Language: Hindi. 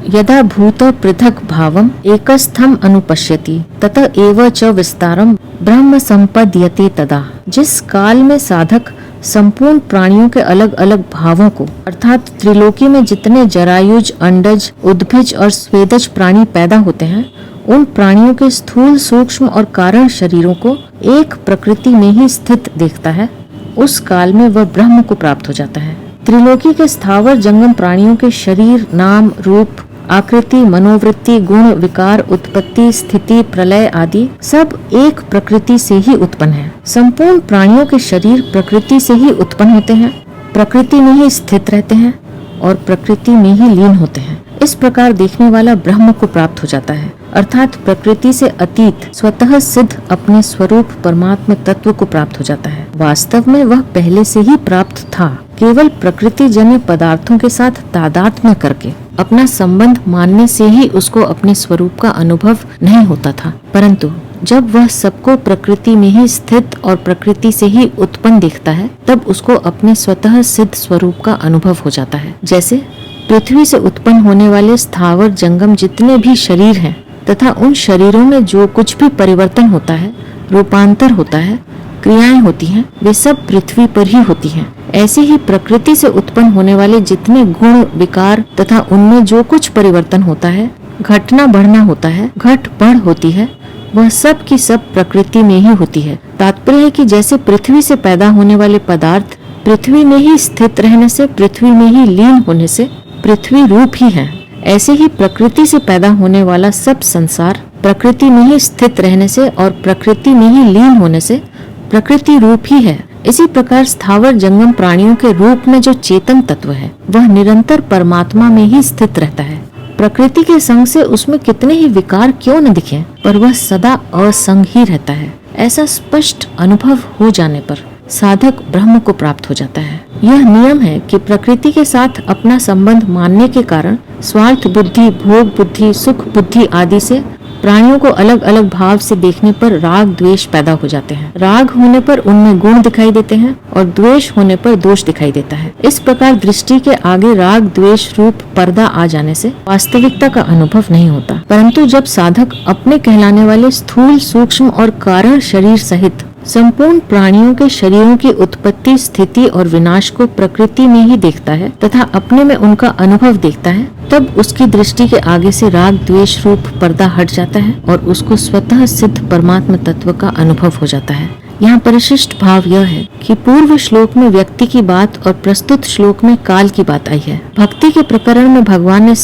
यदा भूत पृथक भावम एकस्थम अनुपश्यति तत एव च विस्तारम ब्रह्म संपद्यते तदा। जिस काल में साधक संपूर्ण प्राणियों के अलग अलग भावों को अर्थात त्रिलोकी में जितने जरायुज, अंडज, उद्भिज और स्वेदज प्राणी पैदा होते हैं, उन प्राणियों के स्थूल, सूक्ष्म और कारण शरीरों को एक प्रकृति में ही स्थित देखता है, उस काल में वह ब्रह्म को प्राप्त हो जाता है। त्रिलोकी के स्थावर जंगम प्राणियों के शरीर, नाम, रूप, आकृति, मनोवृत्ति, गुण, विकार, उत्पत्ति, स्थिति, प्रलय आदि सब एक प्रकृति से ही उत्पन्न है। संपूर्ण प्राणियों के शरीर प्रकृति से ही उत्पन्न होते हैं, प्रकृति में ही स्थित रहते हैं और प्रकृति में ही लीन होते हैं। इस प्रकार देखने वाला ब्रह्म को प्राप्त हो जाता है, अर्थात प्रकृति से अतीत स्वतः सिद्ध अपने स्वरूप परमात्म तत्व को प्राप्त हो जाता है। वास्तव में वह पहले से ही प्राप्त था, केवल प्रकृति जन्य पदार्थों के साथ तादात्म्य करके अपना संबंध मानने से ही उसको अपने स्वरूप का अनुभव नहीं होता था। परंतु जब वह सबको प्रकृति में ही स्थित और प्रकृति से ही उत्पन्न देखता है, तब उसको अपने स्वतः सिद्ध स्वरूप का अनुभव हो जाता है। जैसे पृथ्वी से उत्पन्न होने वाले स्थावर जंगम जितने भी शरीर हैं तथा उन शरीरों में जो कुछ भी परिवर्तन होता है, रूपांतर होता है, क्रियाएं होती हैं, वे सब पृथ्वी पर ही होती हैं। ऐसे ही प्रकृति से उत्पन्न होने वाले जितने गुण, विकार तथा उनमें जो कुछ परिवर्तन होता है, घटना बढ़ना होता है, घट बढ़ होती है, वह सब की सब प्रकृति में ही होती है। तात्पर्य है कि जैसे पृथ्वी से पैदा होने वाले पदार्थ पृथ्वी में ही स्थित रहने से, पृथ्वी में ही लीन होने से पृथ्वी रूप ही है, ऐसे ही प्रकृति से पैदा होने वाला सब संसार प्रकृति में ही स्थित रहने से और प्रकृति में ही लीन होने से प्रकृति रूप ही है। इसी प्रकार स्थावर जंगम प्राणियों के रूप में जो चेतन तत्व है, वह निरंतर परमात्मा में ही स्थित रहता है। प्रकृति के संग से उसमें कितने ही विकार क्यों न दिखे, पर वह सदा असंग ही रहता है। ऐसा स्पष्ट अनुभव हो जाने पर साधक ब्रह्म को प्राप्त हो जाता है। यह नियम है कि प्रकृति के साथ अपना संबंध मानने के कारण स्वार्थ बुद्धि, भोग बुद्धि, सुख बुद्धि आदि से प्राणियों को अलग अलग भाव से देखने पर राग द्वेष पैदा हो जाते हैं। राग होने पर उनमें गुण दिखाई देते हैं और द्वेष होने पर दोष दिखाई देता है। इस प्रकार दृष्टि के आगे राग द्वेष रूप पर्दा आ जाने से वास्तविकता का अनुभव नहीं होता। परंतु जब साधक अपने कहलाने वाले स्थूल, सूक्ष्म और कारण शरीर सहित संपूर्ण प्राणियों के शरीरों की उत्पत्ति, स्थिति और विनाश को प्रकृति में ही देखता है तथा अपने में उनका अनुभव देखता है, तब उसकी दृष्टि के आगे से राग द्वेष रूप पर्दा हट जाता है और उसको स्वतः सिद्ध परमात्म तत्व का अनुभव हो जाता है। यहाँ परिशिष्ट भाव यह है कि पूर्व श्लोक में व्यक्ति की बात और प्रस्तुत श्लोक में काल की बात आई है। भक्ति के प्रकरण में भगवान ने